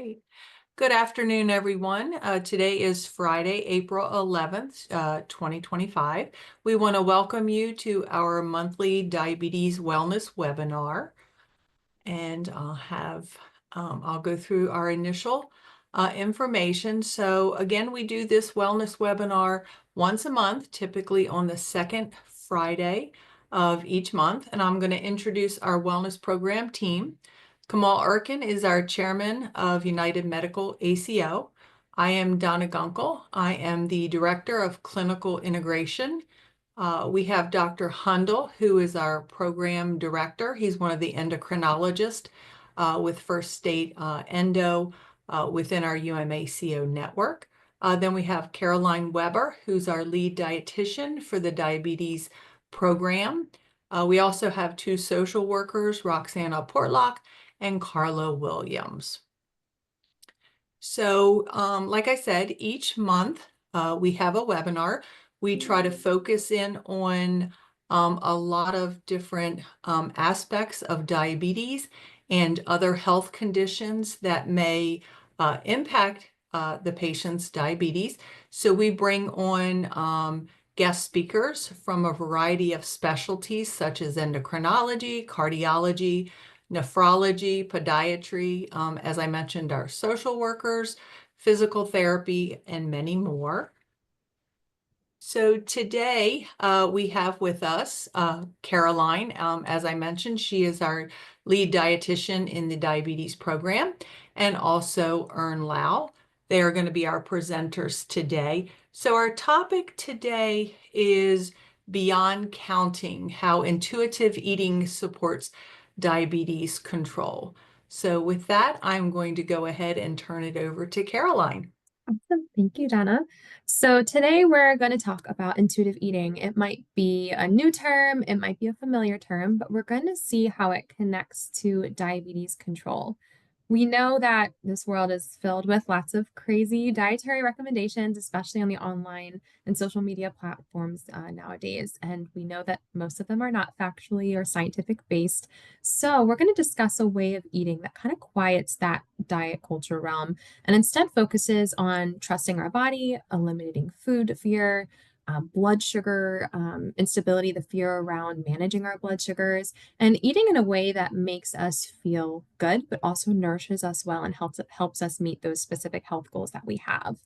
Great. Good afternoon, everyone. Today is Friday, April 11th, 2025. We want to welcome you to our monthly diabetes wellness webinar. And I'll go through our initial information. So again, we do this wellness webinar once a month, typically on the second Friday of each month. And I'm going to introduce our wellness program team. Kamal Erkin is our chairman of United Medical ACO. I am Donna Gunkel. I am the director of clinical integration. We have Dr. Hundle, who is our program director. He's one of the endocrinologists with First State Endo within our UMACO network. Then we have Caroline Webber, who's our lead dietitian for the diabetes program. We also have two social workers, Roxana Portlock and Carla Williams. So like I said, each month we have a webinar. We try to focus in on a lot of different aspects of diabetes and other health conditions that may impact the patient's diabetes. So we bring on guest speakers from a variety of specialties such as endocrinology, cardiology, nephrology, podiatry, as I mentioned, our social workers, physical therapy, and many more. So today we have with us Caroline. As I mentioned, she is our lead dietitian in the diabetes program, and also Ern Lau. They are going to be our presenters today. So our topic today is beyond counting, how intuitive eating supports diabetes control. So with that, I'm going to go ahead and turn it over to Caroline. Awesome. Thank you, Donna. So today we're going to talk about intuitive eating. It might be a new term, it might be a familiar term, but we're going to see how it connects to diabetes control. We know that this world is filled with lots of crazy dietary recommendations, especially on the online and social media platforms nowadays. And we know that most of them are not factually or scientific based. So we're going to discuss a way of eating that kind of quiets that diet culture realm and instead focuses on trusting our body, eliminating food fear, blood sugar instability, the fear around managing our blood sugars, and eating in a way that makes us feel good, but also nourishes us well and helps us meet those specific health goals that we have.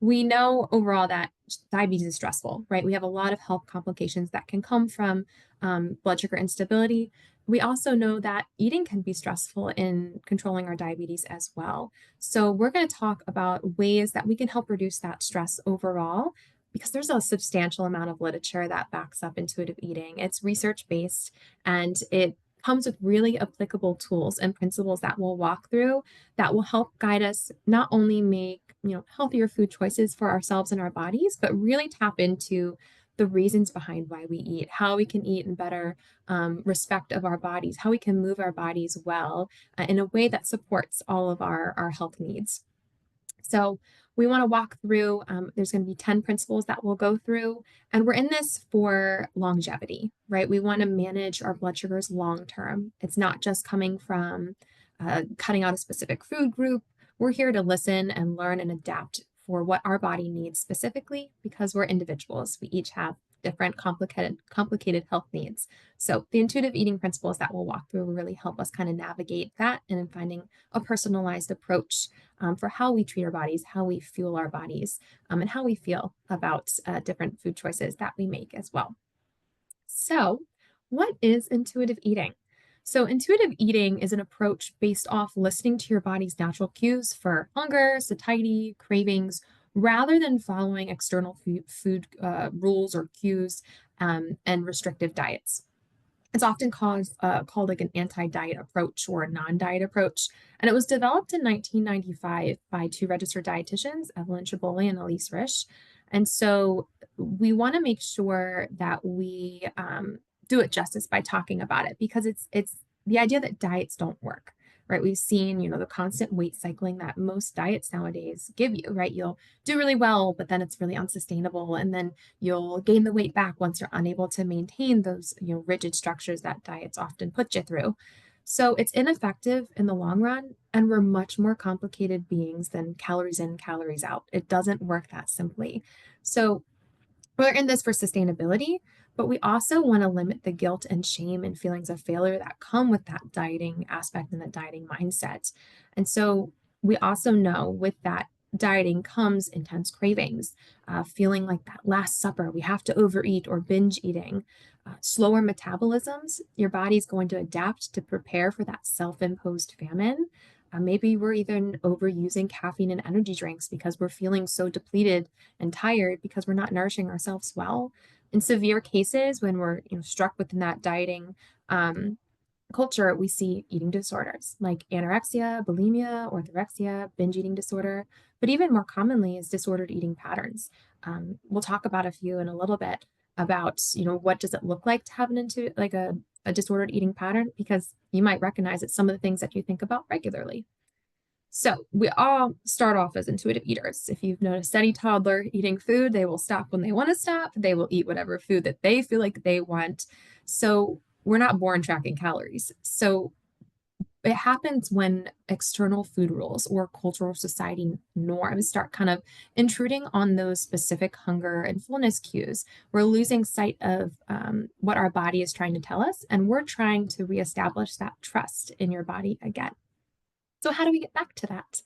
We know overall that diabetes is stressful, right? We have a lot of health complications that can come from blood sugar instability. We also know that eating can be stressful in controlling our diabetes as well. So we're going to talk about ways that we can help reduce that stress overall, because there's a substantial amount of literature that backs up intuitive eating. It's research-based and it comes with really applicable tools and principles that we'll walk through that will help guide us not only make healthier food choices for ourselves and our bodies, but really tap into the reasons behind why we eat, how we can eat in better respect of our bodies, how we can move our bodies well in a way that supports all of our health needs. So we want to walk through, there's going to be 10 principles that we'll go through, and we're in this for longevity, right? We want to manage our blood sugars long term. It's not just coming from cutting out a specific food group. We're here to listen and learn and adapt for what our body needs specifically, because we're individuals. We each have different complicated health needs. So the intuitive eating principles that we'll walk through will really help us kind of navigate that and in finding a personalized approach for how we treat our bodies, how we fuel our bodies, and how we feel about different food choices that we make as well. So what is intuitive eating? So intuitive eating is an approach based off listening to your body's natural cues for hunger, satiety, cravings, rather than following external food rules or cues and restrictive diets. It's often called like an anti-diet approach or a non-diet approach. And it was developed in 1995 by two registered dietitians, Evelyn Triboli and Elise Risch. And so we want to make sure that we do it justice by talking about it, because it's the idea that diets don't work, right? We've seen, the constant weight cycling that most diets nowadays give you, right? You'll do really well, but then it's really unsustainable. And then you'll gain the weight back once you're unable to maintain those, rigid structures that diets often put you through. So it's ineffective in the long run, and we're much more complicated beings than calories in, calories out. It doesn't work that simply. So we're in this for sustainability, but we also want to limit the guilt and shame and feelings of failure that come with that dieting aspect and that dieting mindset. And so we also know with that dieting comes intense cravings, feeling like that last supper, we have to overeat or binge eating, slower metabolisms. Your body's going to adapt to prepare for that self-imposed famine. Maybe we're even overusing caffeine and energy drinks because we're feeling so depleted and tired because we're not nourishing ourselves well. In severe cases, when we're struck within that dieting culture, we see eating disorders like anorexia, bulimia, orthorexia, binge eating disorder, but even more commonly is disordered eating patterns. We'll talk about a few in a little bit about what does it look like to have a disordered eating pattern, because you might recognize it's some of the things that you think about regularly. So we all start off as intuitive eaters. If you've known a steady toddler eating food, they will stop when they want to stop. They will eat whatever food that they feel like they want. So we're not born tracking calories. So it happens when external food rules or cultural society norms start kind of intruding on those specific hunger and fullness cues. We're losing sight of what our body is trying to tell us, and we're trying to reestablish that trust in your body again. So, how do we get back to that?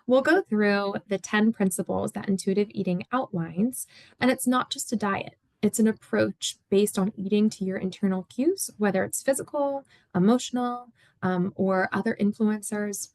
We'll go through the 10 principles that intuitive eating outlines, and it's not just a diet. It's an approach based on eating to your internal cues, whether it's physical, emotional, or other influencers.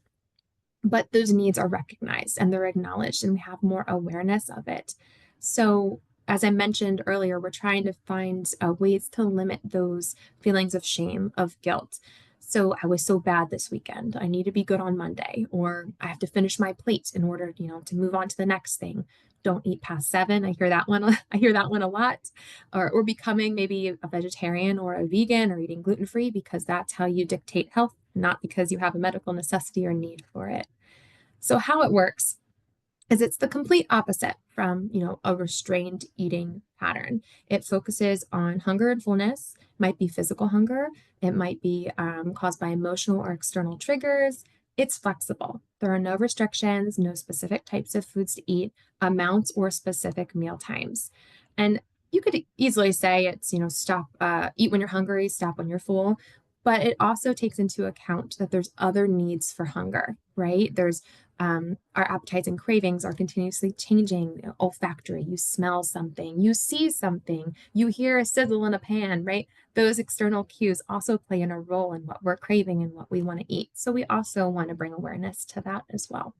But those needs are recognized and they're acknowledged, and we have more awareness of it. So, as I mentioned earlier, we're trying to find ways to limit those feelings of shame, of guilt. So, I was so bad this weekend. I need to be good on Monday, or I have to finish my plate in order, to move on to the next thing. Don't eat past 7. I hear that one. I hear that one a lot. Or becoming maybe a vegetarian or a vegan or eating gluten free because that's how you dictate health, not because you have a medical necessity or need for it. So how it works is it's the complete opposite from, a restrained eating pattern. It focuses on hunger and fullness. It might be physical hunger. It might be caused by emotional or external triggers. It's flexible. There are no restrictions, no specific types of foods to eat, amounts, or specific meal times. And you could easily say it's, stop, eat when you're hungry, stop when you're full. But it also takes into account that there's other needs for hunger, right? There's our appetites and cravings are continuously changing. Olfactory, you smell something, you see something, you hear a sizzle in a pan, right? Those external cues also play in a role in what we're craving and what we want to eat. So we also want to bring awareness to that as well.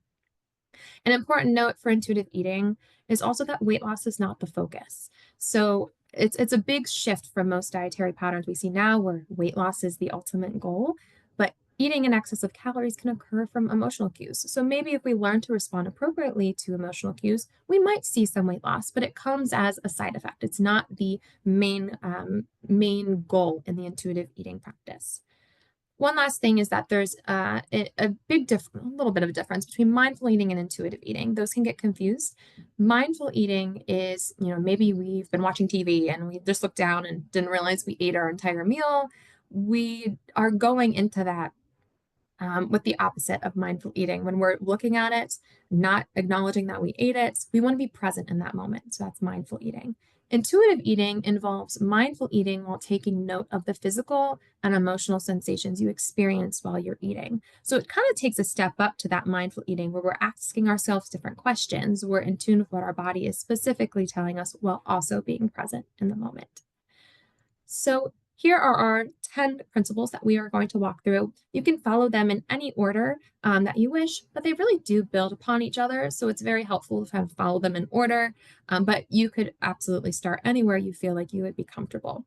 An important note for intuitive eating is also that weight loss is not the focus. So it's a big shift from most dietary patterns we see now, where weight loss is the ultimate goal. But eating in excess of calories can occur from emotional cues. So maybe if we learn to respond appropriately to emotional cues, we might see some weight loss, but it comes as a side effect. It's not the main goal in the intuitive eating practice. One last thing is that there's a little bit of a difference between mindful eating and intuitive eating. Those can get confused. Mindful eating is, maybe we've been watching TV and we just looked down and didn't realize we ate our entire meal. We are going into that with the opposite of mindful eating. When we're looking at it, not acknowledging that we ate it, we want to be present in that moment. So that's mindful eating. Intuitive eating involves mindful eating while taking note of the physical and emotional sensations you experience while you're eating. So it kind of takes a step up to that mindful eating where we're asking ourselves different questions. We're in tune with what our body is specifically telling us while also being present in the moment. So here are our 10 principles that we are going to walk through. You can follow them in any order that you wish, but they really do build upon each other. So it's very helpful to kind of follow them in order, but you could absolutely start anywhere you feel like you would be comfortable.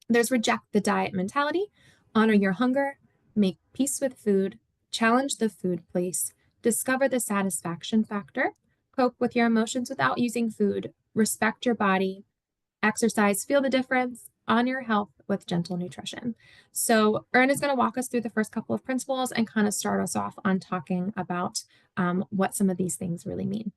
There's reject the diet mentality, honor your hunger, make peace with food, challenge the food place, discover the satisfaction factor, cope with your emotions without using food, respect your body, exercise, feel the difference, on your health with gentle nutrition. So Ern is going to walk us through the first couple of principles and kind of start us off on talking about what some of these things really mean.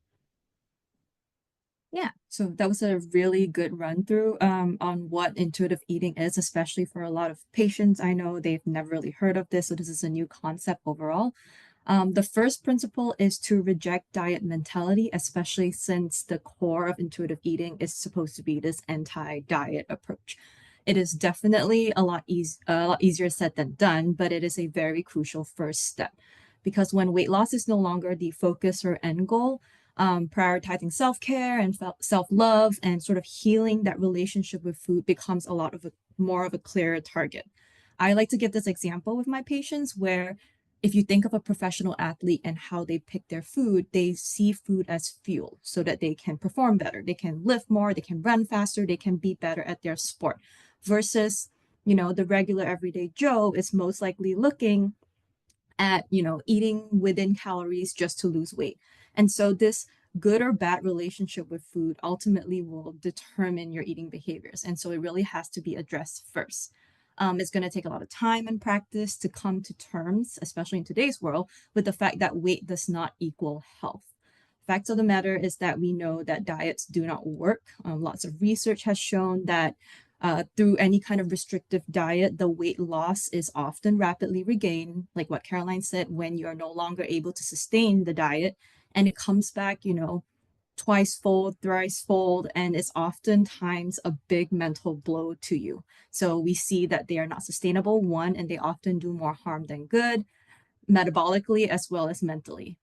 Yeah, so that was a really good run through on what intuitive eating is, especially for a lot of patients. I know they've never really heard of this, so this is a new concept overall. The first principle is to reject diet mentality, especially since the core of intuitive eating is supposed to be this anti-diet approach. It is definitely a lot easier said than done, but it is a very crucial first step because when weight loss is no longer the focus or end goal, prioritizing self-care and self-love and sort of healing that relationship with food becomes a lot of a more of a clearer target. I like to give this example with my patients where if you think of a professional athlete and how they pick their food, they see food as fuel so that they can perform better, they can lift more, they can run faster, they can be better at their sport. Versus, the regular everyday Joe is most likely looking at, eating within calories just to lose weight. And so this good or bad relationship with food ultimately will determine your eating behaviors. And so it really has to be addressed first. It's going to take a lot of time and practice to come to terms, especially in today's world, with the fact that weight does not equal health. Fact of the matter is that we know that diets do not work. Lots of research has shown that through any kind of restrictive diet, the weight loss is often rapidly regained, like what Caroline said, when you are no longer able to sustain the diet and it comes back, twice fold, thrice fold, and it's oftentimes a big mental blow to you. So we see that they are not sustainable, one, and they often do more harm than good, metabolically as well as mentally.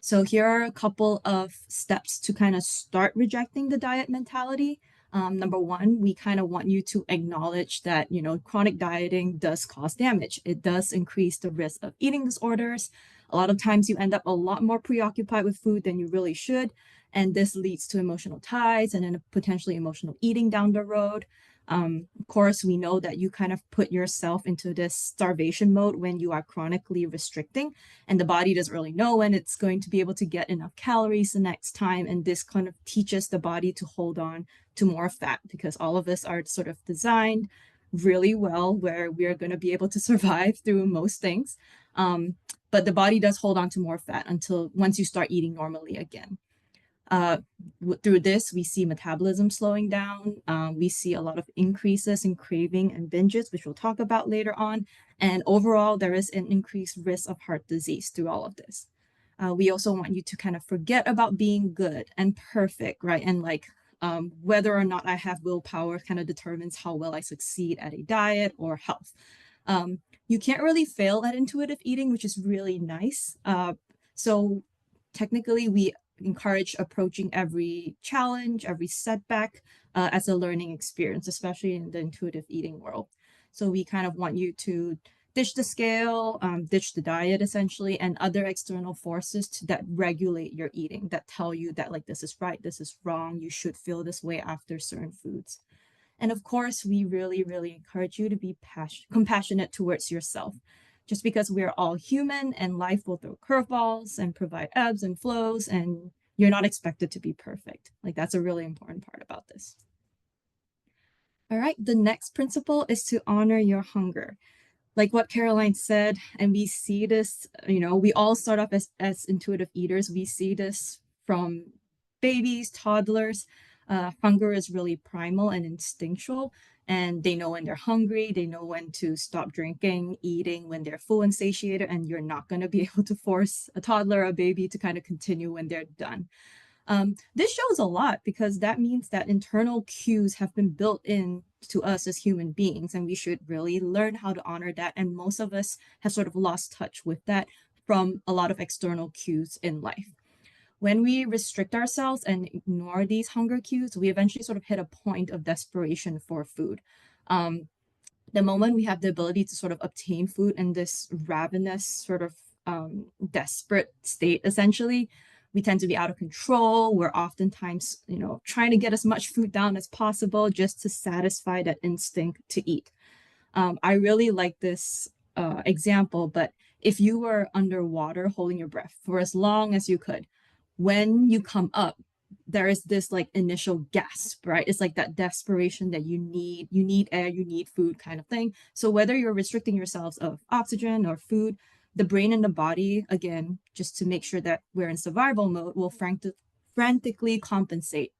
So here are a couple of steps to kind of start rejecting the diet mentality. Number one, we kind of want you to acknowledge that, chronic dieting does cause damage. It does increase the risk of eating disorders. A lot of times you end up a lot more preoccupied with food than you really should. And this leads to emotional ties and then potentially emotional eating down the road. Of course, we know that you kind of put yourself into this starvation mode when you are chronically restricting, and the body doesn't really know when it's going to be able to get enough calories the next time. And this kind of teaches the body to hold on to more fat because all of us are sort of designed really well where we're going to be able to survive through most things. But the body does hold on to more fat until once you start eating normally again. Through this, we see metabolism slowing down. We see a lot of increases in craving and binges, which we'll talk about later on. And overall, there is an increased risk of heart disease through all of this. We also want you to kind of forget about being good and perfect, right? And whether or not I have willpower kind of determines how well I succeed at a diet or health. You can't really fail at intuitive eating, which is really nice. So technically, we encourage approaching every challenge, every setback as a learning experience, especially in the intuitive eating world. So we kind of want you to ditch the scale, ditch the diet essentially, and other external forces that regulate your eating, that tell you that this is right, this is wrong, you should feel this way after certain foods. And of course, we really, really encourage you to be compassionate towards yourself. Just because we're all human and life will throw curveballs and provide ebbs and flows, and you're not expected to be perfect. That's a really important part about this. All right, the next principle is to honor your hunger. Like what Caroline said, and we see this, we all start off as intuitive eaters. We see this from babies, toddlers. Hunger is really primal and instinctual, and they know when they're hungry, they know when to stop drinking, eating when they're full and satiated, and you're not going to be able to force a toddler or a baby to kind of continue when they're done. This shows a lot because that means that internal cues have been built in to us as human beings, and we should really learn how to honor that. And most of us have sort of lost touch with that from a lot of external cues in life. When we restrict ourselves and ignore these hunger cues, we eventually sort of hit a point of desperation for food. The moment we have the ability to sort of obtain food in this ravenous sort of desperate state, essentially, we tend to be out of control. We're oftentimes, trying to get as much food down as possible just to satisfy that instinct to eat. I really like this example, but if you were underwater holding your breath for as long as you could, when you come up, there is this initial gasp, right? It's like that desperation that you need air, you need food kind of thing. So whether you're restricting yourselves of oxygen or food, the brain and the body, again, just to make sure that we're in survival mode, will frantically compensate.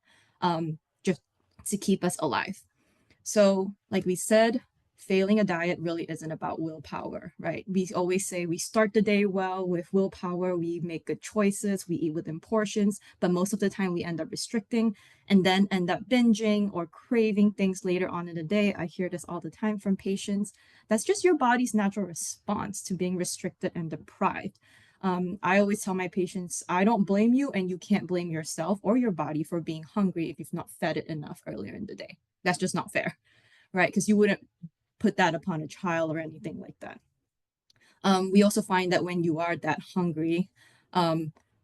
just to keep us alive. So, like we said, failing a diet really isn't about willpower, right? We always say we start the day well with willpower, we make good choices, we eat within portions, but most of the time we end up restricting and then end up binging or craving things later on in the day. I hear this all the time from patients. That's just your body's natural response to being restricted and deprived. I always tell my patients, I don't blame you, and you can't blame yourself or your body for being hungry if you've not fed it enough earlier in the day. That's just not fair, right? Because you wouldn't put that upon a child or anything like that. We also find that when you are that hungry,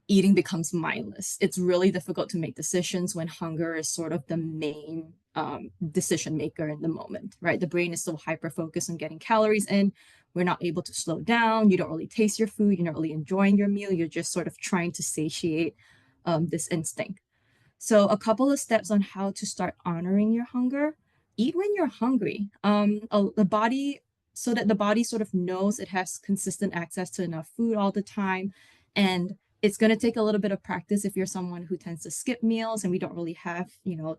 eating becomes mindless. It's really difficult to make decisions when hunger is sort of the main decision maker in the moment, right? The brain is so hyper focused on getting calories in. We're not able to slow down. You don't really taste your food. You're not really enjoying your meal. You're just sort of trying to satiate this instinct. So a couple of steps on how to start honoring your hunger. Eat when you're hungry. The body, so that the body sort of knows it has consistent access to enough food all the time. And it's going to take a little bit of practice if you're someone who tends to skip meals and we don't really have,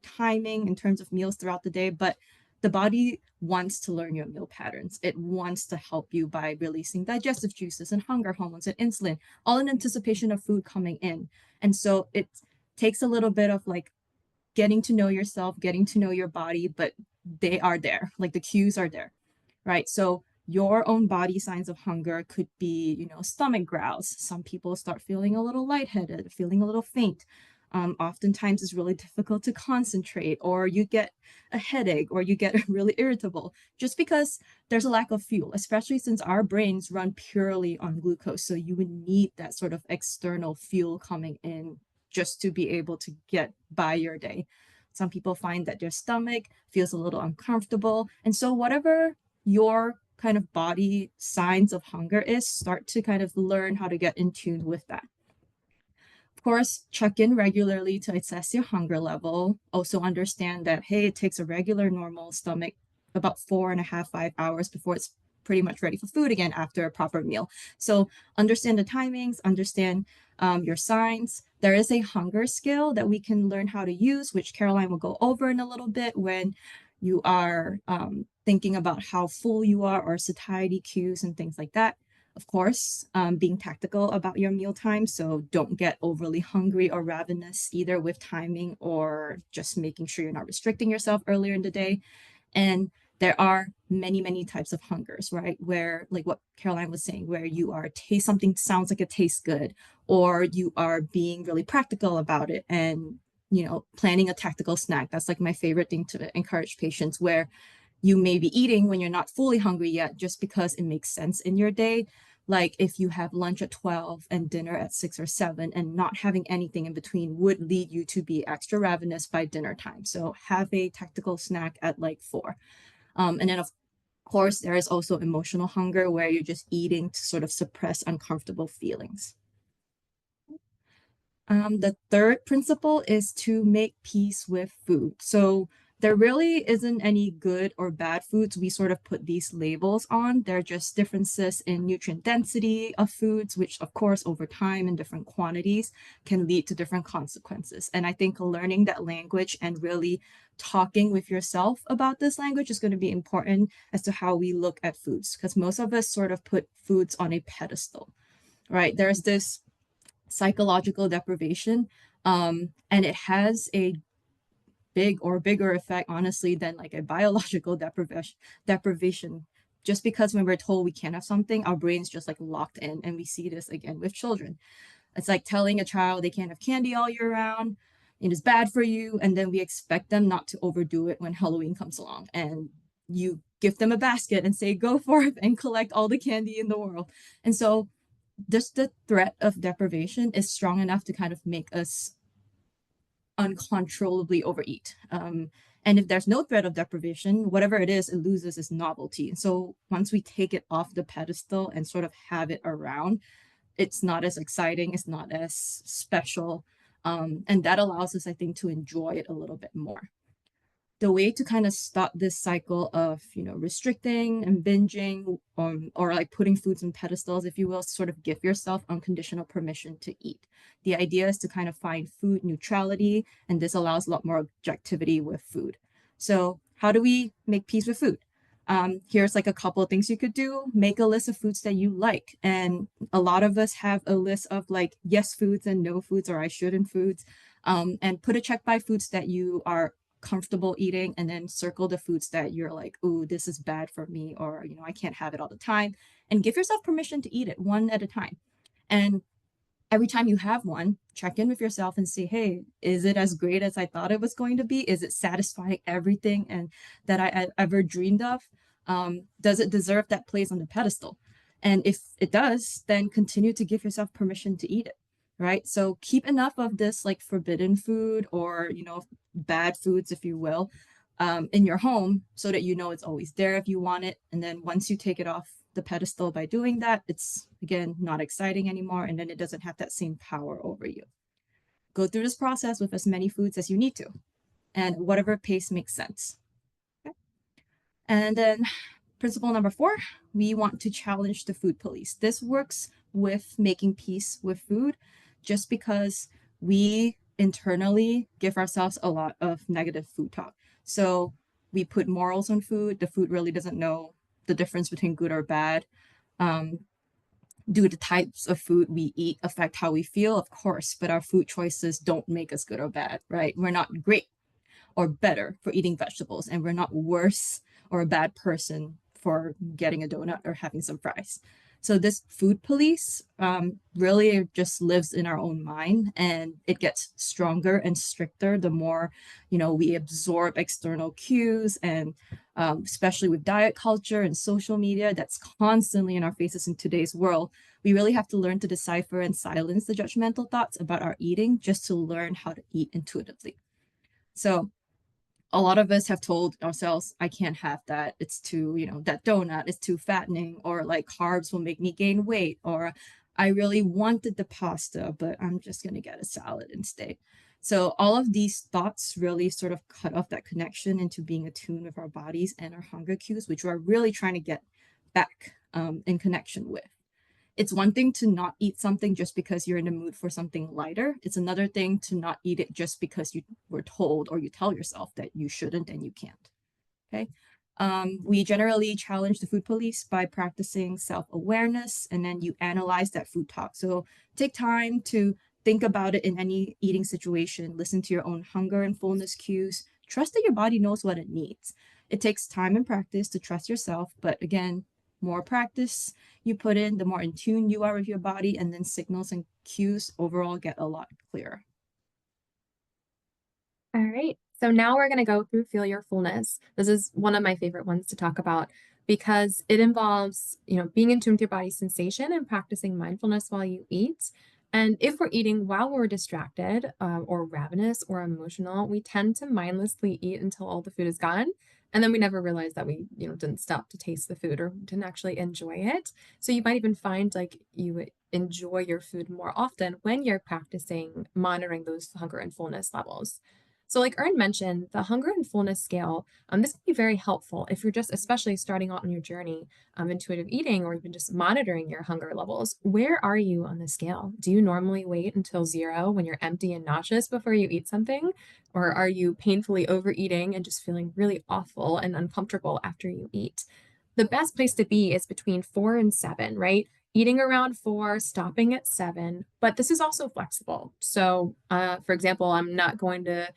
timing in terms of meals throughout the day, but the body wants to learn your meal patterns. It wants to help you by releasing digestive juices and hunger hormones and insulin, all in anticipation of food coming in. And so it takes a little bit of like getting to know yourself, getting to know your body, but they are there, like the cues are there, right? So your own body signs of hunger could be, stomach growls. Some people start feeling a little lightheaded, feeling a little faint. Oftentimes it's really difficult to concentrate, or you get a headache, or you get really irritable, just because there's a lack of fuel, especially since our brains run purely on glucose. So you would need that sort of external fuel coming in just to be able to get by your day. Some people find that their stomach feels a little uncomfortable. And so whatever your kind of body signs of hunger is, start to kind of learn how to get in tune with that. Of course, check in regularly to assess your hunger level. Also understand that, hey, it takes a regular normal stomach about 4.5, 5 hours before it's pretty much ready for food again after a proper meal. So understand the timings, understand your signs. There is a hunger scale that we can learn how to use, which Caroline will go over in a little bit when you are thinking about how full you are, or satiety cues and things like that. Of course, being tactical about your meal time. So don't get overly hungry or ravenous either with timing, or just making sure you're not restricting yourself earlier in the day. And there are many, many types of hungers, right? Where, like what Caroline was saying, where you are something sounds like it tastes good, or you are being really practical about it and, planning a tactical snack. That's like my favorite thing to encourage patients, where you may be eating when you're not fully hungry yet, just because it makes sense in your day. Like if you have lunch at 12 and dinner at 6 or 7, and not having anything in between would lead you to be extra ravenous by dinner time. So have a tactical snack at like 4. And then of course, there is also emotional hunger, where you're just eating to sort of suppress uncomfortable feelings. The third principle is to make peace with food. So there really isn't any good or bad foods. We sort of put these labels on. They're just differences in nutrient density of foods, which of course over time in different quantities can lead to different consequences. And I think learning that language and really talking with yourself about this language is going to be important as to how we look at foods, because most of us sort of put foods on a pedestal, right? There's this psychological deprivation, and it has a big or bigger effect, honestly, than like a biological deprivation. Just because when we're told we can't have something, our brain's just like locked in. And we see this again with children. It's like telling a child they can't have candy all year round, it is bad for you, and then we expect them not to overdo it when Halloween comes along, and you give them a basket and say go forth and collect all the candy in the world. And so just the threat of deprivation is strong enough to kind of make us uncontrollably overeat. And if there's no threat of deprivation, whatever it loses its novelty. And so once we take it off the pedestal and sort of have it around, it's not as exciting, it's not as special. And that allows us, I think, to enjoy it a little bit more. the way to kind of stop this cycle of, restricting and binging, or like putting foods on pedestals, if you will, sort of give yourself unconditional permission to eat. The idea is to kind of find food neutrality, and this allows a lot more objectivity with food. So how do we make peace with food? Here's like a couple of things you could do. Make a list of foods that you like. And a lot of us have a list of like yes foods and no foods, or I shouldn't foods. And put a check by foods that you are comfortable eating, and then circle the foods that you're like, ooh, this is bad for me, or, I can't have it all the time. And give yourself permission to eat it one at a time. And every time you have one, check in with yourself and say, hey, is it as great as I thought it was going to be? Is it satisfying everything and that I ever dreamed of? Does it deserve that place on the pedestal? And if it does, then continue to give yourself permission to eat it, right? So keep enough of this like forbidden food, or, bad foods, if you will, in your home, so that it's always there if you want it. And then once you take it off the pedestal by doing that, it's again not exciting anymore, and then it doesn't have that same power over you. Go through this process with as many foods as you need to, and whatever pace makes sense. Okay? And then principle number 4, we want to challenge the food police. This works with making peace with food, just because we internally give ourselves a lot of negative food talk. So we put morals on food. The food really doesn't know the difference between good or bad. Do the types of food we eat affect how we feel? Of course, but our food choices don't make us good or bad, right? We're not great or better for eating vegetables, and we're not worse or a bad person for getting a donut or having some fries. So this food police really just lives in our own mind, and it gets stronger and stricter the more, we absorb external cues, and especially with diet culture and social media that's constantly in our faces in today's world, we really have to learn to decipher and silence the judgmental thoughts about our eating, just to learn how to eat intuitively. So a lot of us have told ourselves, I can't have that. It's too, that donut is too fattening, or like carbs will make me gain weight, or I really wanted the pasta, but I'm just going to get a salad instead. So all of these thoughts really sort of cut off that connection into being attuned with our bodies and our hunger cues, which we're really trying to get back in connection with. It's one thing to not eat something just because you're in the mood for something lighter. It's another thing to not eat it just because you were told, or you tell yourself that you shouldn't and you can't. Okay. We generally challenge the food police by practicing self-awareness, and then you analyze that food talk. So take time to think about it in any eating situation. Listen to your own hunger and fullness cues. Trust that your body knows what it needs. It takes time and practice to trust yourself, but again, more practice you put in, the more in tune you are with your body, and then signals and cues overall get a lot clearer. All right. So now we're going to go through Feel Your Fullness. This is one of my favorite ones to talk about, because it involves, being in tune with your body's sensation and practicing mindfulness while you eat. And if we're eating while we're distracted, or ravenous or emotional, we tend to mindlessly eat until all the food is gone. And then we never realize that we, didn't stop to taste the food or didn't actually enjoy it. So you might even find like you enjoy your food more often when you're practicing monitoring those hunger and fullness levels. So like Ern mentioned, the hunger and fullness scale, this can be very helpful if you're just especially starting out on your journey, intuitive eating, or even just monitoring your hunger levels. Where are you on the scale? Do you normally wait until 0 when you're empty and nauseous before you eat something? Or are you painfully overeating and just feeling really awful and uncomfortable after you eat? The best place to be is between 4 and 7, right? Eating around 4, stopping at 7, but this is also flexible. So, for example, I'm not going to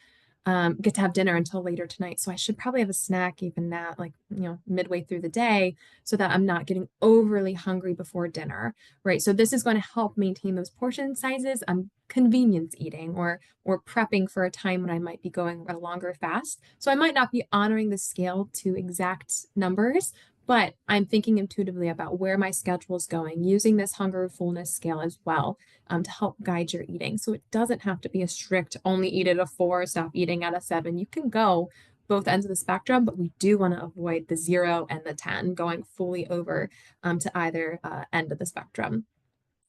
get to have dinner until later tonight. So I should probably have a snack even that, like, midway through the day, so that I'm not getting overly hungry before dinner, right? So this is going to help maintain those portion sizes. I'm convenience eating, or prepping for a time when I might be going a longer fast. So I might not be honoring the scale to exact numbers, but I'm thinking intuitively about where my schedule is going, using this hunger fullness scale as well, to help guide your eating. So it doesn't have to be a strict only eat at a 4, stop eating at a 7. You can go both ends of the spectrum, but we do want to avoid the 0 and the 10 going fully over to either end of the spectrum.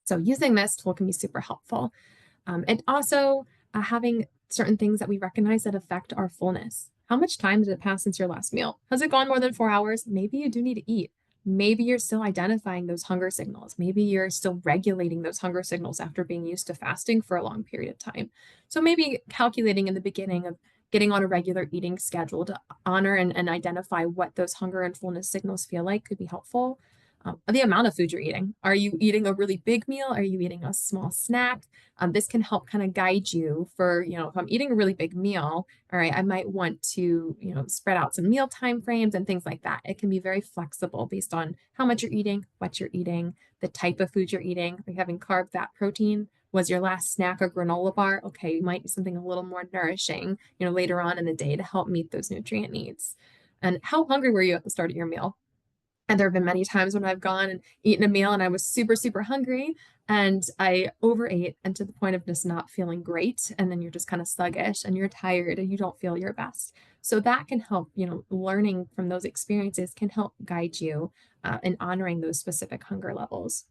So using this tool can be super helpful. And also having certain things that we recognize that affect our fullness. How much time did it pass since your last meal? Has it gone more than 4 hours? Maybe you do need to eat. Maybe you're still identifying those hunger signals. Maybe you're still regulating those hunger signals after being used to fasting for a long period of time. So maybe calculating in the beginning of getting on a regular eating schedule to honor and identify what those hunger and fullness signals feel like could be helpful. The amount of food you're eating. Are you eating a really big meal? Are you eating a small snack? This can help kind of guide you for, if I'm eating a really big meal, all right, I might want to, spread out some meal time frames and things like that. It can be very flexible based on how much you're eating, what you're eating, the type of food you're eating. Are you having carb, fat, protein? Was your last snack a granola bar? Okay, you might need something a little more nourishing, later on in the day to help meet those nutrient needs. And how hungry were you at the start of your meal? And there have been many times when I've gone and eaten a meal and I was super, super hungry and I overate and to the point of just not feeling great. And then you're just kind of sluggish and you're tired and you don't feel your best. So that can help, learning from those experiences can help guide you in honoring those specific hunger levels.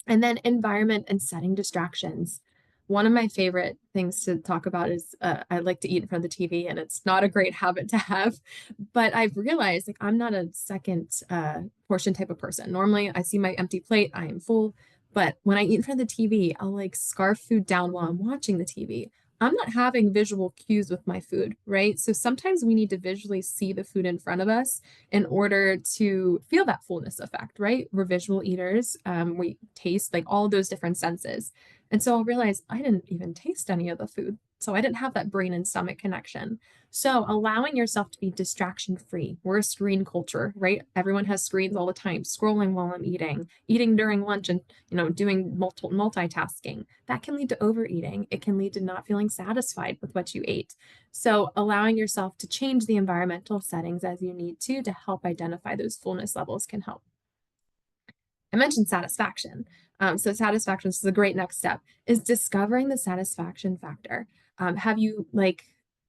And then environment and setting distractions. One of my favorite things to talk about is I like to eat in front of the TV, and it's not a great habit to have. But I've realized like I'm not a second portion type of person. Normally, I see my empty plate, I am full. But when I eat in front of the TV, I'll like scarf food down while I'm watching the TV. I'm not having visual cues with my food, right? So sometimes we need to visually see the food in front of us in order to feel that fullness effect, right? We're visual eaters. We taste like all those different senses. And so I'll realize I didn't even taste any of the food. So I didn't have that brain and stomach connection. So allowing yourself to be distraction free. We're a screen culture, right? Everyone has screens all the time, scrolling while I'm eating during lunch and, doing multitasking. That can lead to overeating. It can lead to not feeling satisfied with what you ate. So allowing yourself to change the environmental settings as you need to help identify those fullness levels can help. I mentioned satisfaction. So satisfaction, this is a great next step, is discovering the satisfaction factor. Have you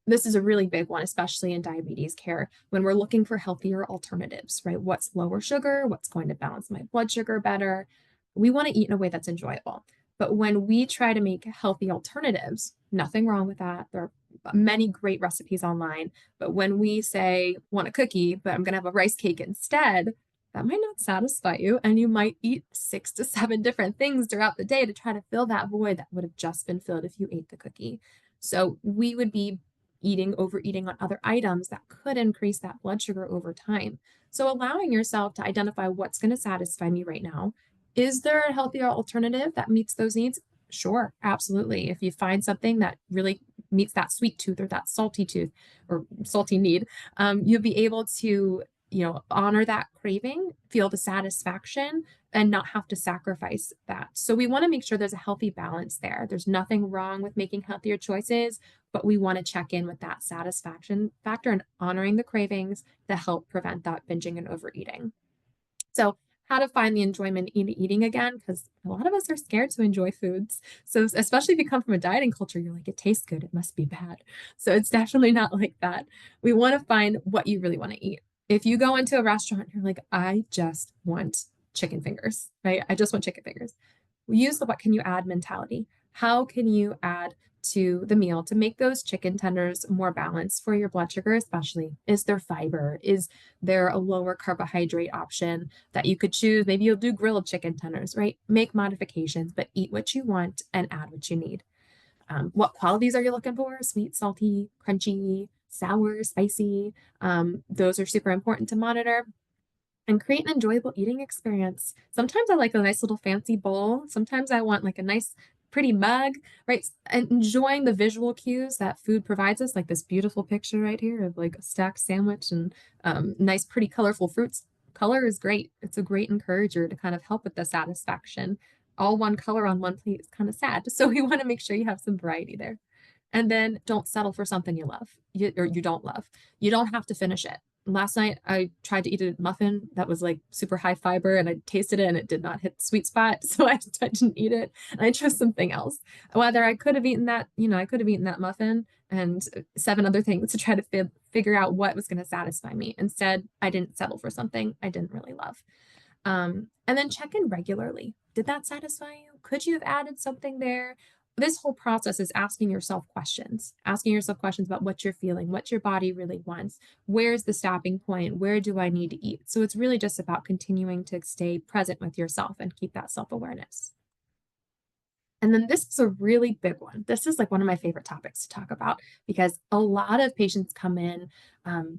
this is a really big one, especially in diabetes care, when we're looking for healthier alternatives, right? What's lower sugar? What's going to balance my blood sugar better? We want to eat in a way that's enjoyable. But when we try to make healthy alternatives, nothing wrong with that. There are many great recipes online. But when we say, want a cookie, but I'm going to have a rice cake instead, that might not satisfy you. And you might eat 6 to 7 different things throughout the day to try to fill that void that would have just been filled if you ate the cookie. So we would be overeating on other items that could increase that blood sugar over time. So allowing yourself to identify what's going to satisfy me right now. Is there a healthier alternative that meets those needs? Sure, absolutely. If you find something that really meets that sweet tooth or that salty tooth or salty need, you'll be able to, honor that craving, feel the satisfaction, and not have to sacrifice that. So we want to make sure there's a healthy balance there. There's nothing wrong with making healthier choices, but we want to check in with that satisfaction factor and honoring the cravings to help prevent that binging and overeating. So how to find the enjoyment in eating again, because a lot of us are scared to enjoy foods. So especially if you come from a dieting culture, you're like, it tastes good, it must be bad. So it's definitely not like that. We want to find what you really want to eat. If you go into a restaurant, you're like, I just want chicken fingers, right? I just want chicken fingers. We use the what can you add mentality. How can you add to the meal to make those chicken tenders more balanced for your blood sugar, especially? Is there fiber? Is there a lower carbohydrate option that you could choose? Maybe you'll do grilled chicken tenders, right? Make modifications, but eat what you want and add what you need. What qualities are you looking for? Sweet, salty, crunchy, sour, spicy. Those are super important to monitor. And create an enjoyable eating experience. Sometimes I like a nice little fancy bowl. Sometimes I want like a nice pretty mug, right? And enjoying the visual cues that food provides us, like this beautiful picture right here of like a stacked sandwich and nice, pretty, colorful fruits. Color is great. It's a great encourager to kind of help with the satisfaction. All one color on one plate is kind of sad. So we want to make sure you have some variety there. And then don't settle for something you love or you don't love. You don't have to finish it. Last night, I tried to eat a muffin that was like super high fiber and I tasted it and it did not hit the sweet spot. So I didn't eat it and I chose something else. Whether I could have eaten that, I could have eaten that muffin and 7 other things to try to figure out what was going to satisfy me. Instead, I didn't settle for something I didn't really love. And then check in regularly. Did that satisfy you? Could you have added something there? this whole process is asking yourself questions about what you're feeling, what your body really wants, where's the stopping point, where do I need to eat? So it's really just about continuing to stay present with yourself and keep that self-awareness. And then this is a really big one. This is like one of my favorite topics to talk about because a lot of patients come in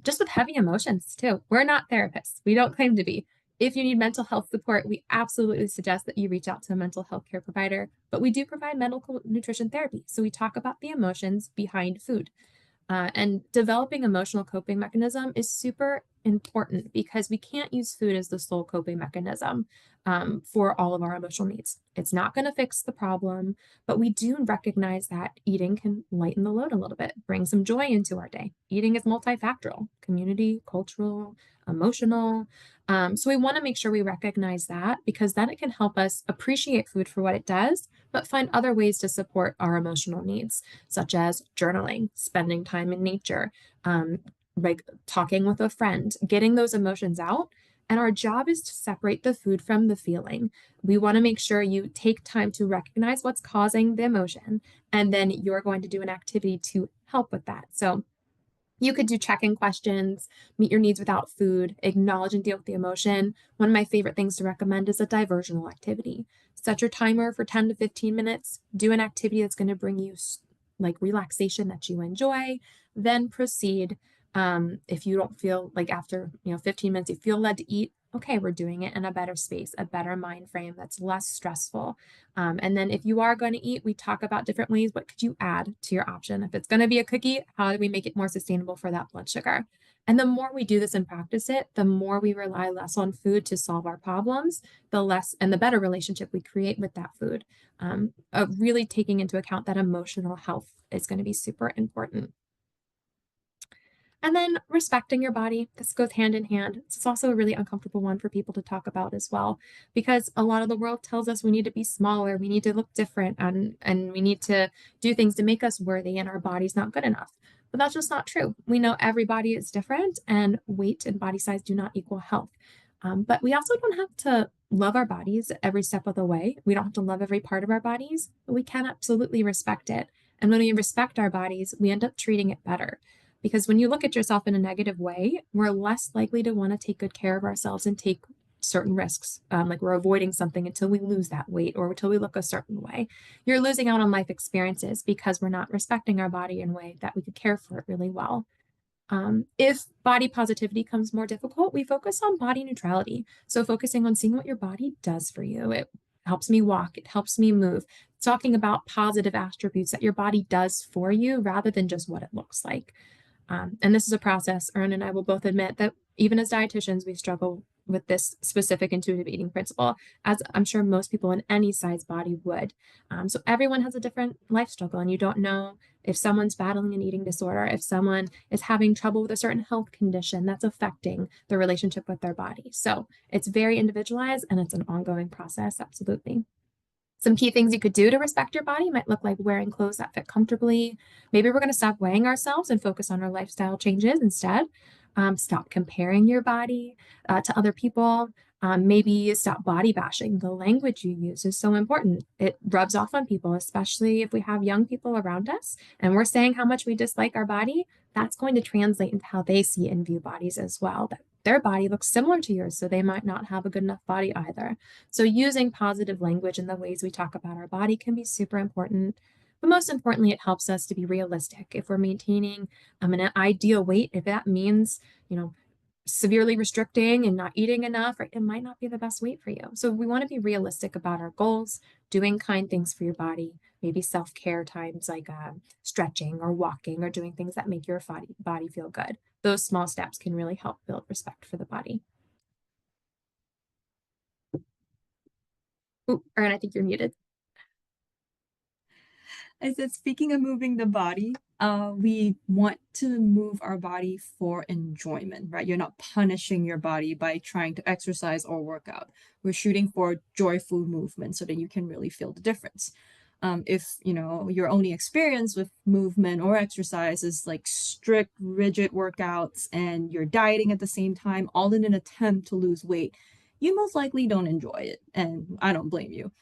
just with heavy emotions too. We're not therapists. We don't claim to be. If you need mental health support, we absolutely suggest that you reach out to a mental health care provider, but we do provide medical nutrition therapy. So we talk about the emotions behind food. And developing emotional coping mechanism is super important because we can't use food as the sole coping mechanism for all of our emotional needs. It's not going to fix the problem, but we do recognize that eating can lighten the load a little bit, bring some joy into our day. Eating is multifactorial, community, cultural, emotional. So we want to make sure we recognize that because then it can help us appreciate food for what it does, but find other ways to support our emotional needs, such as journaling, spending time in nature, like talking with a friend, getting those emotions out. And our job is to separate the food from the feeling. We want to make sure you take time to recognize what's causing the emotion, and then you're going to do an activity to help with that. So you could do check-in questions, meet your needs without food, acknowledge and deal with the emotion. One of my favorite things to recommend is a diversional activity. Set your timer for 10 to 15 minutes, do an activity that's going to bring you like relaxation that you enjoy, then proceed. If you don't feel like after 15 minutes you feel led to eat, okay, we're doing it in a better space, a better mind frame that's less stressful. And then if you are going to eat, we talk about different ways. What could you add to your option? If it's going to be a cookie, how do we make it more sustainable for that blood sugar? And the more we do this and practice it, the more we rely less on food to solve our problems, the less and the better relationship we create with that food. Really taking into account that emotional health is going to be super important. And then respecting your body, this goes hand in hand. It's also a really uncomfortable one for people to talk about as well, because a lot of the world tells us we need to be smaller, we need to look different, and we need to do things to make us worthy, and our body's not good enough. But that's just not true. We know every body is different, and weight and body size do not equal health. But we also don't have to love our bodies every step of the way. We don't have to love every part of our bodies, but we can absolutely respect it. And when we respect our bodies, we end up treating it better. Because when you look at yourself in a negative way, we're less likely to want to take good care of ourselves and take certain risks. Like we're avoiding something until we lose that weight or until we look a certain way. You're losing out on life experiences because we're not respecting our body in a way that we could care for it really well. If body positivity comes more difficult, we focus on body neutrality. So focusing on seeing what your body does for you. It helps me walk, it helps me move. Talking about positive attributes that your body does for you rather than just what it looks like. And this is a process. Ern and I will both admit that even as dietitians, we struggle with this specific intuitive eating principle, as I'm sure most people in any size body would. So everyone has a different life struggle, and you don't know if someone's battling an eating disorder, if someone is having trouble with a certain health condition that's affecting their relationship with their body. So it's very individualized and it's an ongoing process, absolutely. Some key things you could do to respect your body might look like wearing clothes that fit comfortably. Maybe we're going to stop weighing ourselves and focus on our lifestyle changes instead. Stop comparing your body to other people. Maybe stop body bashing. The language you use is so important. It rubs off on people, especially if we have young people around us and we're saying how much we dislike our body. That's going to translate into how they see and view bodies as well. That their body looks similar to yours, so they might not have a good enough body either. So using positive language in the ways we talk about our body can be super important. But most importantly, it helps us to be realistic. If we're maintaining an ideal weight, if that means, severely restricting and not eating enough, right, it might not be the best weight for you. So we want to be realistic about our goals, doing kind things for your body, maybe self-care times like stretching or walking or doing things that make your body feel good. Those small steps can really help build respect for the body. Ooh, Ern, I think you're muted. I said, speaking of moving the body, we want to move our body for enjoyment, right? You're not punishing your body by trying to exercise or work out. We're shooting for joyful movement so that you can really feel the difference. If your only experience with movement or exercise is like strict, rigid workouts and you're dieting at the same time, all in an attempt to lose weight, you most likely don't enjoy it, and I don't blame you.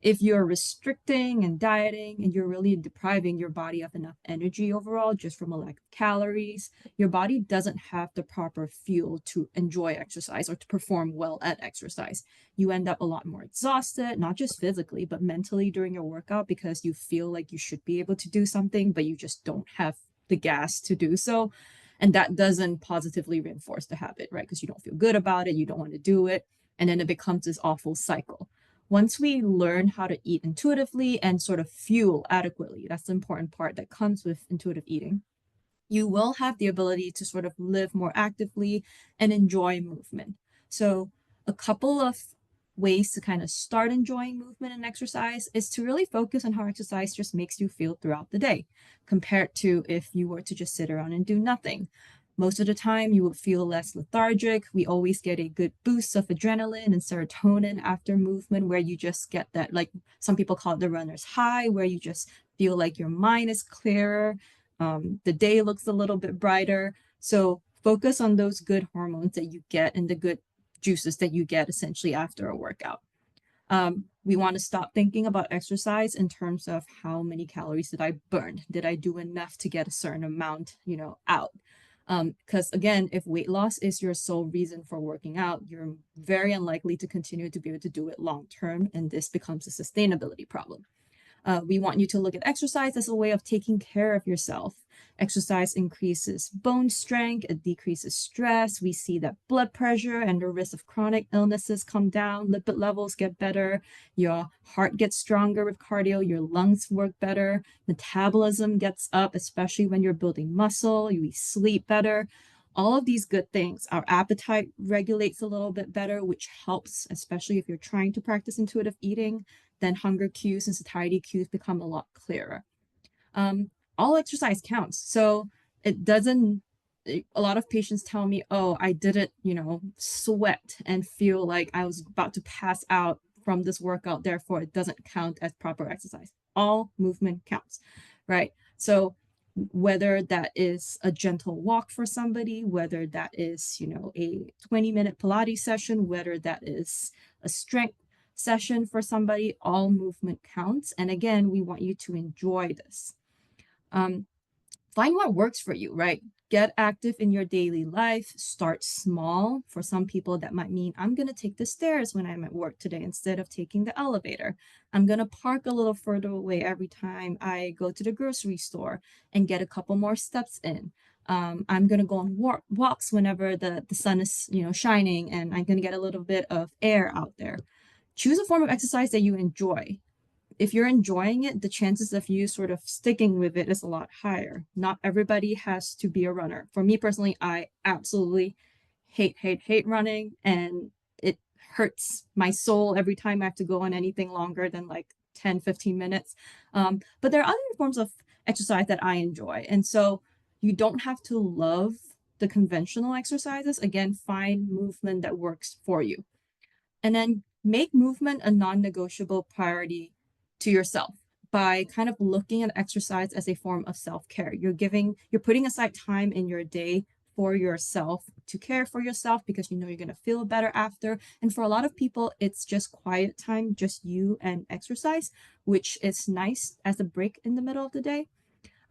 If you're restricting and dieting and you're really depriving your body of enough energy overall, just from a lack of calories, your body doesn't have the proper fuel to enjoy exercise or to perform well at exercise. You end up a lot more exhausted, not just physically, but mentally during your workout, because you feel like you should be able to do something, but you just don't have the gas to do so. And that doesn't positively reinforce the habit, right? Because you don't feel good about it, you don't want to do it. And then it becomes this awful cycle. Once we learn how to eat intuitively and sort of fuel adequately, that's the important part that comes with intuitive eating, you will have the ability to sort of live more actively and enjoy movement. So a couple of ways to kind of start enjoying movement and exercise is to really focus on how exercise just makes you feel throughout the day, compared to if you were to just sit around and do nothing. Most of the time, you will feel less lethargic. We always get a good boost of adrenaline and serotonin after movement, where you just get that, like some people call it the runner's high, where you just feel like your mind is clearer. The day looks a little bit brighter. So focus on those good hormones that you get and the good juices that you get essentially after a workout. We want to stop thinking about exercise in terms of how many calories did I burn? Did I do enough to get a certain amount, out? Because again, if weight loss is your sole reason for working out, you're very unlikely to continue to be able to do it long term, and this becomes a sustainability problem. We want you to look at exercise as a way of taking care of yourself. Exercise increases bone strength, it decreases stress. We see that blood pressure and the risk of chronic illnesses come down, lipid levels get better, your heart gets stronger with cardio, your lungs work better, metabolism gets up, especially when you're building muscle, you sleep better. All of these good things. Our appetite regulates a little bit better, which helps, especially if you're trying to practice intuitive eating. Then hunger cues and satiety cues become a lot clearer. All exercise counts. So it doesn't, a lot of patients tell me, oh, I didn't, sweat and feel like I was about to pass out from this workout, therefore it doesn't count as proper exercise. All movement counts, right? So whether that is a gentle walk for somebody, whether that is, a 20-minute Pilates session, whether that is a strength session for somebody, all movement counts. And again, we want you to enjoy this. Find what works for you, right? Get active in your daily life. Start small. For some people, that might mean I'm going to take the stairs when I'm at work today instead of taking the elevator. I'm going to park a little further away every time I go to the grocery store and get a couple more steps in. I'm going to go on walks whenever the sun is, shining, and I'm going to get a little bit of air out there. Choose a form of exercise that you enjoy. If you're enjoying it, the chances of you sort of sticking with it is a lot higher. Not everybody has to be a runner. For me personally, I absolutely hate running, and it hurts my soul every time I have to go on anything longer than like 10, 15 minutes. But there are other forms of exercise that I enjoy. And so you don't have to love the conventional exercises. Again, find movement that works for you. And then make movement a non-negotiable priority to yourself by kind of looking at exercise as a form of self-care. You're putting aside time in your day for yourself to care for yourself, because you're going to feel better after. And for a lot of people, it's just quiet time, just you and exercise, which is nice as a break in the middle of the day.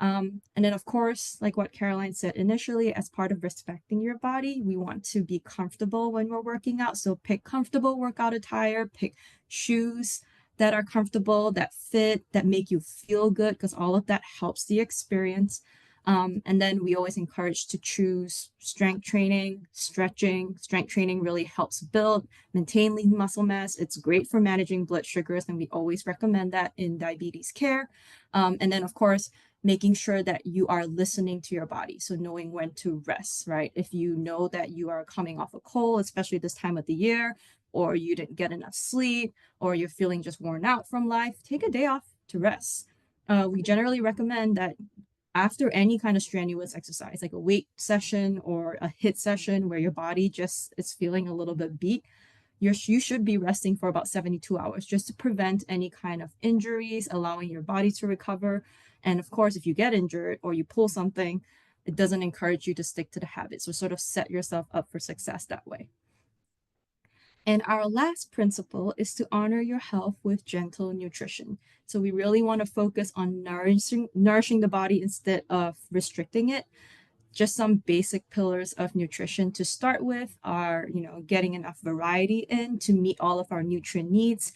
And then, of course, like what Caroline said initially, as part of respecting your body, we want to be comfortable when we're working out. So pick comfortable workout attire, pick shoes that are comfortable, that fit, that make you feel good, because all of that helps the experience. And then we always encourage to choose strength training, stretching. Strength training really helps build, maintain lean muscle mass. It's great for managing blood sugars, and we always recommend that in diabetes care. And then, of course, making sure that you are listening to your body. So knowing when to rest, right? If you know that you are coming off a cold, especially this time of the year, or you didn't get enough sleep, or you're feeling just worn out from life, take a day off to rest. We generally recommend that after any kind of strenuous exercise, like a weight session or a HIIT session where your body just is feeling a little bit beat, you should be resting for about 72 hours just to prevent any kind of injuries, allowing your body to recover. And of course, if you get injured or you pull something, it doesn't encourage you to stick to the habit. So sort of set yourself up for success that way. And our last principle is to honor your health with gentle nutrition. So we really want to focus on nourishing the body instead of restricting it. Just some basic pillars of nutrition to start with are, getting enough variety in to meet all of our nutrient needs.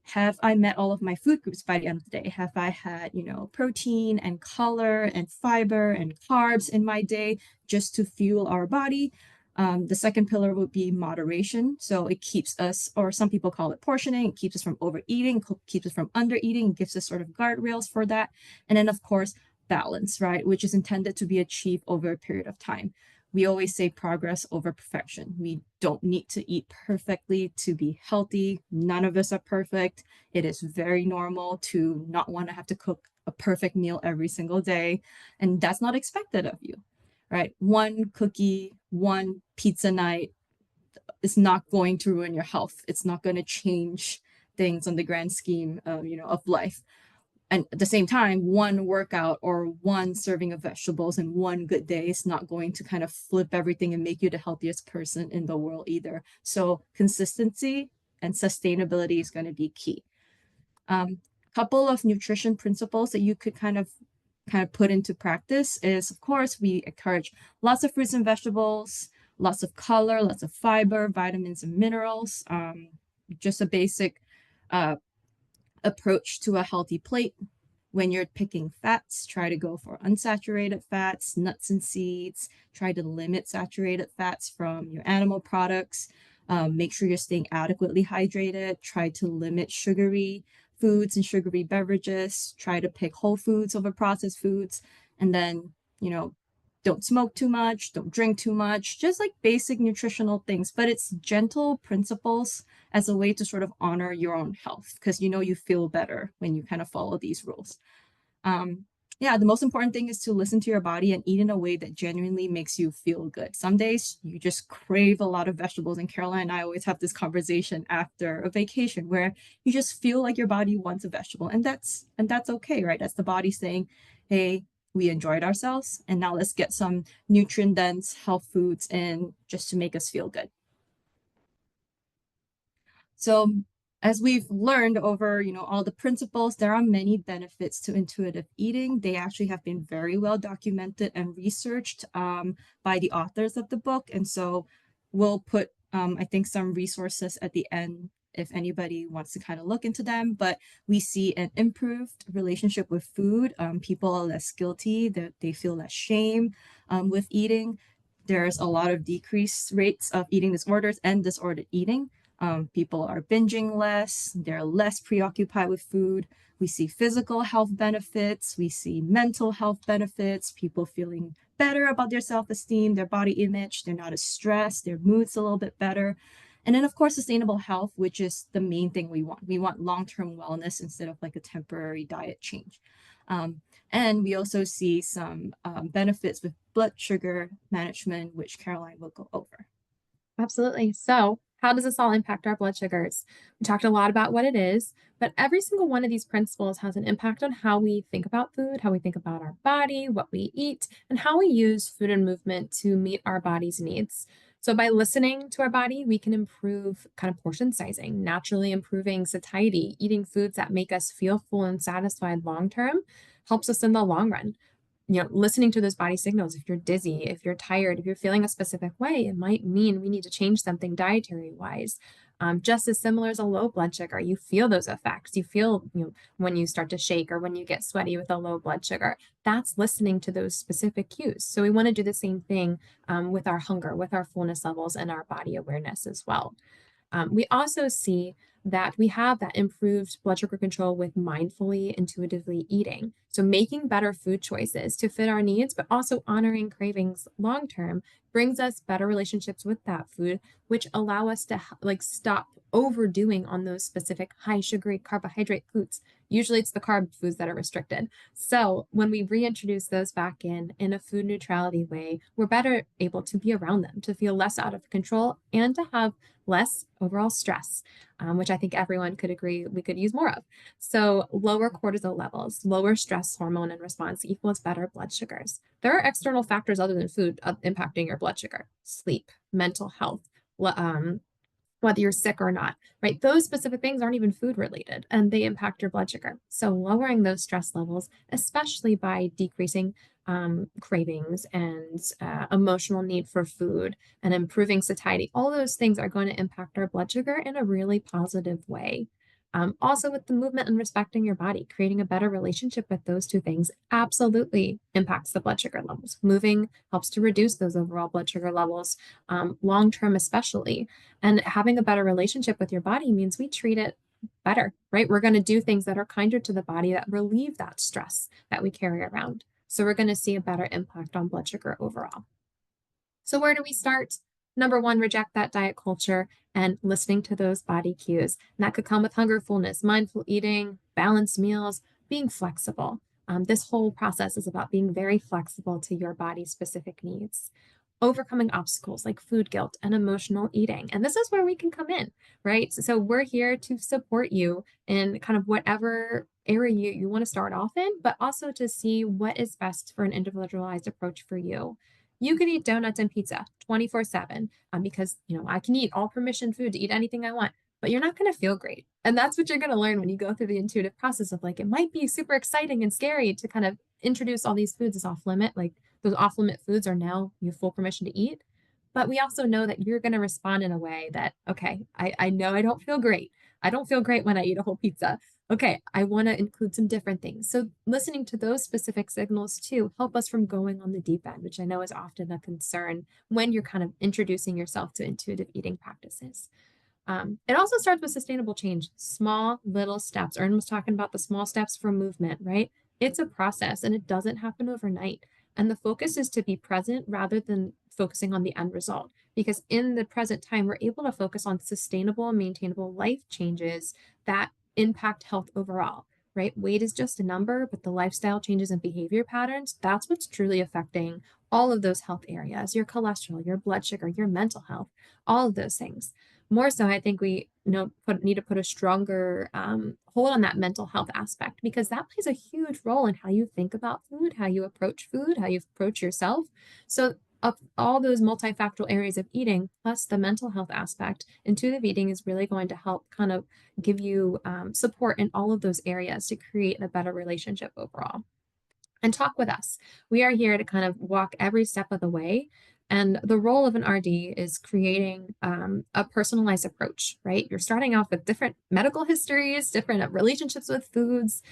Have I met all of my food groups by the end of the day? Have I had, protein and color and fiber and carbs in my day just to fuel our body? The second pillar would be moderation. So it keeps us, or some people call it portioning, it keeps us from overeating, keeps us from undereating, gives us sort of guardrails for that. And then, of course, balance, right? Which is intended to be achieved over a period of time. We always say progress over perfection. We don't need to eat perfectly to be healthy. None of us are perfect. It is very normal to not want to have to cook a perfect meal every single day. And that's not expected of you, right? One cookie, one pizza night is not going to ruin your health. It's not going to change things on the grand scheme of life. And at the same time, one workout or one serving of vegetables and one good day is not going to kind of flip everything and make you the healthiest person in the world either. So consistency and sustainability is going to be key. Couple of nutrition principles that you could kind of put into practice is, of course, we encourage lots of fruits and vegetables, lots of color, lots of fiber, vitamins and minerals. Just a basic approach to a healthy plate. When you're picking fats, try to go for unsaturated fats, nuts and seeds. Try to limit saturated fats from your animal products. Make sure you're staying adequately hydrated. Try to limit sugary foods and sugary beverages. Try to pick whole foods over processed foods. And then, don't smoke too much, don't drink too much, just like basic nutritional things. But it's gentle principles as a way to sort of honor your own health, because you feel better when you kind of follow these rules. Yeah, the most important thing is to listen to your body and eat in a way that genuinely makes you feel good. Some days you just crave a lot of vegetables, and Caroline and I always have this conversation after a vacation where you just feel like your body wants a vegetable, and that's okay, right? That's the body saying, hey, we enjoyed ourselves, and now let's get some nutrient dense health foods in just to make us feel good. So as we've learned over, all the principles, there are many benefits to intuitive eating. They actually have been very well documented and researched by the authors of the book. And so we'll put, I think, some resources at the end if anybody wants to kind of look into them. But we see an improved relationship with food. People are less guilty, they feel less shame with eating. There's a lot of decreased rates of eating disorders and disordered eating. People are binging less, they're less preoccupied with food. We see physical health benefits, we see mental health benefits, people feeling better about their self-esteem, their body image, they're not as stressed, their mood's a little bit better. And then, of course, sustainable health, which is the main thing we want. We want long-term wellness instead of like a temporary diet change. And we also see some benefits with blood sugar management, which Caroline will go over. Absolutely. So, how does this all impact our blood sugars? We talked a lot about what it is, but every single one of these principles has an impact on how we think about food, how we think about our body, what we eat, and how we use food and movement to meet our body's needs. So, by listening to our body, we can improve kind of portion sizing, naturally improving satiety, eating foods that make us feel full and satisfied long term helps us in the long run. Listening to those body signals. If you're dizzy, if you're tired, if you're feeling a specific way, it might mean we need to change something dietary wise. Just as similar as a low blood sugar, you feel those effects. You feel, when you start to shake or when you get sweaty with a low blood sugar. That's listening to those specific cues. So we want to do the same thing with our hunger, with our fullness levels, and our body awareness as well. We also see that we have that improved blood sugar control with mindfully, intuitively eating. So making better food choices to fit our needs, but also honoring cravings long term brings us better relationships with that food, which allow us to stop overdoing on those specific high sugary carbohydrate foods. Usually it's the carb foods that are restricted. So when we reintroduce those back in a food neutrality way, we're better able to be around them, to feel less out of control, and to have less overall stress, which I think everyone could agree we could use more of. So lower cortisol levels, lower stress hormone in response equals better blood sugars. There are external factors other than food impacting your blood sugar: sleep, mental health, whether you're sick or not, right? Those specific things aren't even food related and they impact your blood sugar. So lowering those stress levels, especially by decreasing cravings and emotional need for food and improving satiety, all those things are going to impact our blood sugar in a really positive way. Also, with the movement and respecting your body, creating a better relationship with those two things absolutely impacts the blood sugar levels. Moving helps to reduce those overall blood sugar levels, long term, especially. And having a better relationship with your body means we treat it better, right? We're going to do things that are kinder to the body that relieve that stress that we carry around. So we're going to see a better impact on blood sugar overall. So where do we start? Number one, reject that diet culture and listening to those body cues. And that could come with hunger, fullness, mindful eating, balanced meals, being flexible. This whole process is about being very flexible to your body's specific needs. Overcoming obstacles like food guilt and emotional eating. And this is where we can come in, right? So we're here to support you in kind of whatever area you want to start off in, but also to see what is best for an individualized approach for you. You can eat donuts and pizza 24/7 because, I can eat all permission food to eat anything I want, but you're not going to feel great. And that's what you're going to learn when you go through the intuitive process of like, it might be super exciting and scary to kind of introduce all these foods as off limit. Like those off limit foods are now you have full permission to eat. But we also know that you're going to respond in a way that, okay, I know I don't feel great. I don't feel great when I eat a whole pizza. Okay, I want to include some different things. So listening to those specific signals too help us from going on the deep end, which I know is often a concern when you're kind of introducing yourself to intuitive eating practices. It also starts with sustainable change, small little steps. Ern was talking about the small steps for movement, right? It's a process and it doesn't happen overnight. And the focus is to be present rather than focusing on the end result. Because in the present time, we're able to focus on sustainable, maintainable life changes that impact health overall, right? Weight is just a number, but the lifestyle changes and behavior patterns, that's what's truly affecting all of those health areas, your cholesterol, your blood sugar, your mental health, all of those things. More so, I think we need to put a stronger hold on that mental health aspect because that plays a huge role in how you think about food, how you approach food, how you approach yourself. So of all those multifactorial areas of eating, plus the mental health aspect, intuitive eating is really going to help kind of give you support in all of those areas to create a better relationship overall. And talk with us. We are here to kind of walk every step of the way. And the role of an RD is creating a personalized approach, right? You're starting off with different medical histories, different relationships with foods,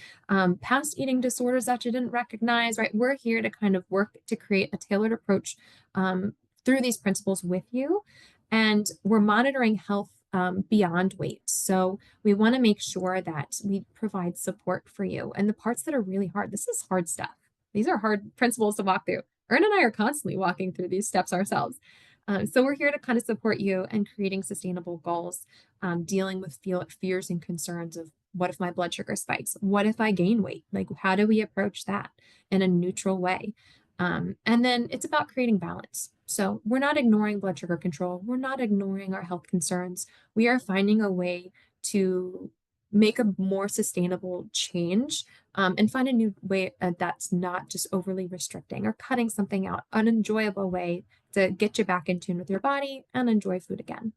past eating disorders that you didn't recognize, right? We're here to kind of work to create a tailored approach through these principles with you. And we're monitoring health beyond weight. So we want to make sure that we provide support for you. And the parts that are really hard, this is hard stuff. These are hard principles to walk through. Ern and I are constantly walking through these steps ourselves. So we're here to kind of support you and creating sustainable goals, dealing with fears and concerns of what if my blood sugar spikes? What if I gain weight? Like, how do we approach that in a neutral way? And then it's about creating balance. So we're not ignoring blood sugar control. We're not ignoring our health concerns. We are finding a way to make a more sustainable change and find a new way that's not just overly restricting or cutting something out, an enjoyable way to get you back in tune with your body and enjoy food again.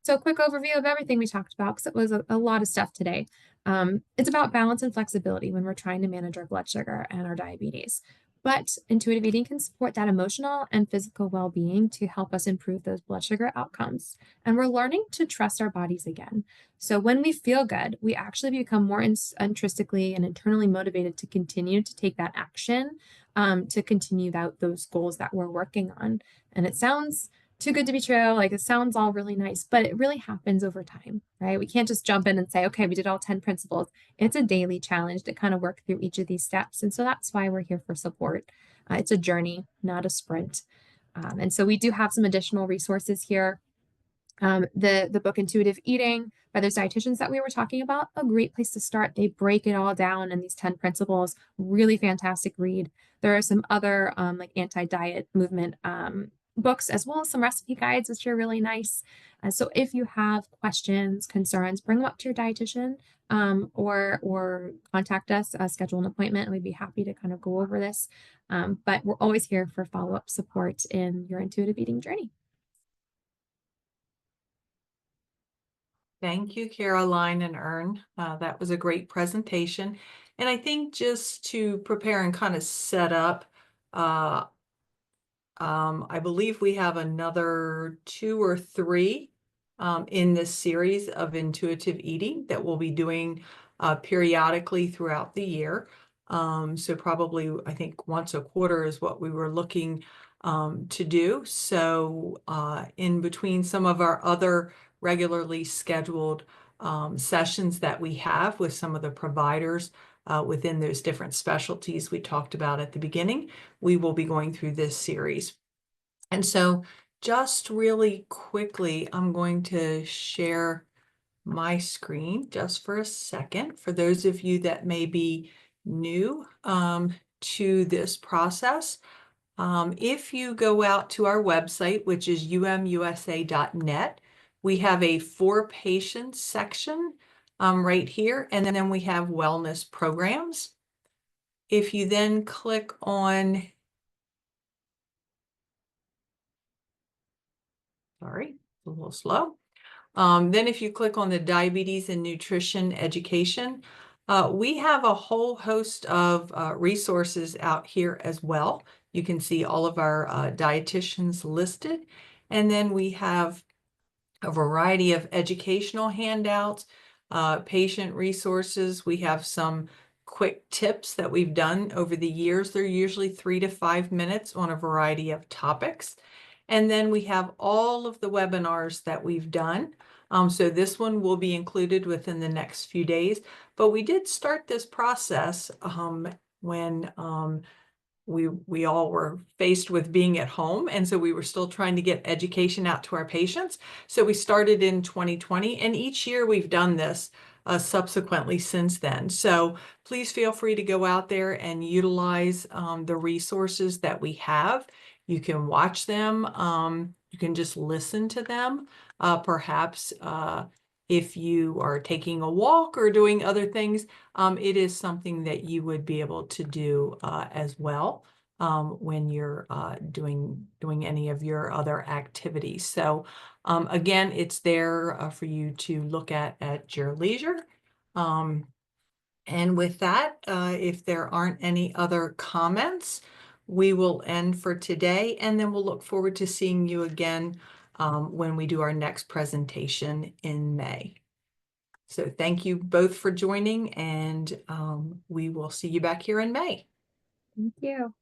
So a quick overview of everything we talked about, because it was a lot of stuff today. It's about balance and flexibility when we're trying to manage our blood sugar and our diabetes. But intuitive eating can support that emotional and physical well-being to help us improve those blood sugar outcomes. And we're learning to trust our bodies again. So when we feel good, we actually become more intrinsically and internally motivated to continue to take that action, to continue those goals that we're working on. And it sounds too good to be true. Like it sounds all really nice, but it really happens over time, right? We can't just jump in and say, okay, we did all 10 principles. It's a daily challenge to kind of work through each of these steps. And so that's why we're here for support. It's a journey, not a sprint. And so we do have some additional resources here. The book Intuitive Eating by those dietitians that we were talking about, a great place to start. They break it all down in these 10 principles, really fantastic read. There are some other like anti-diet movement books, as well as some recipe guides, which are really nice. So if you have questions, concerns, bring them up to your dietitian or contact us, schedule an appointment, and we'd be happy to kind of go over this. But we're always here for follow-up support in your intuitive eating journey. Thank you, Caroline and Ern. That was a great presentation. And I think just to prepare and kind of set up, I believe we have another 2 or 3 in this series of intuitive eating that we'll be doing periodically throughout the year. So probably, I think once a quarter is what we were looking to do. So in between some of our other regularly scheduled sessions that we have with some of the providers within those different specialties we talked about at the beginning, we will be going through this series. And so just really quickly, I'm going to share my screen just for a second for those of you that may be new to this process. If you go out to our website, which is umusa.net, we have a for patients section right here, and then we have wellness programs. If you then click on, sorry, a little slow. Then if you click on the diabetes and nutrition education, we have a whole host of resources out here as well. You can see all of our dietitians listed. And then we have a variety of educational handouts, patient resources. We have some quick tips that we've done over the years. They're usually 3 to 5 minutes on a variety of topics. And then we have all of the webinars that we've done. So this one will be included within the next few days. But we did start this process when we all were faced with being at home, and so we were still trying to get education out to our patients. So we started in 2020, and each year we've done this subsequently since then. So please feel free to go out there and utilize the resources that we have. You can watch them. You can just listen to them. Perhaps if you are taking a walk or doing other things, it is something that you would be able to do as well when you're doing any of your other activities. So again, it's there for you to look at your leisure. And with that, if there aren't any other comments, we will end for today, and then we'll look forward to seeing you again when we do our next presentation in May. So thank you both for joining, and we will see you back here in May. Thank you.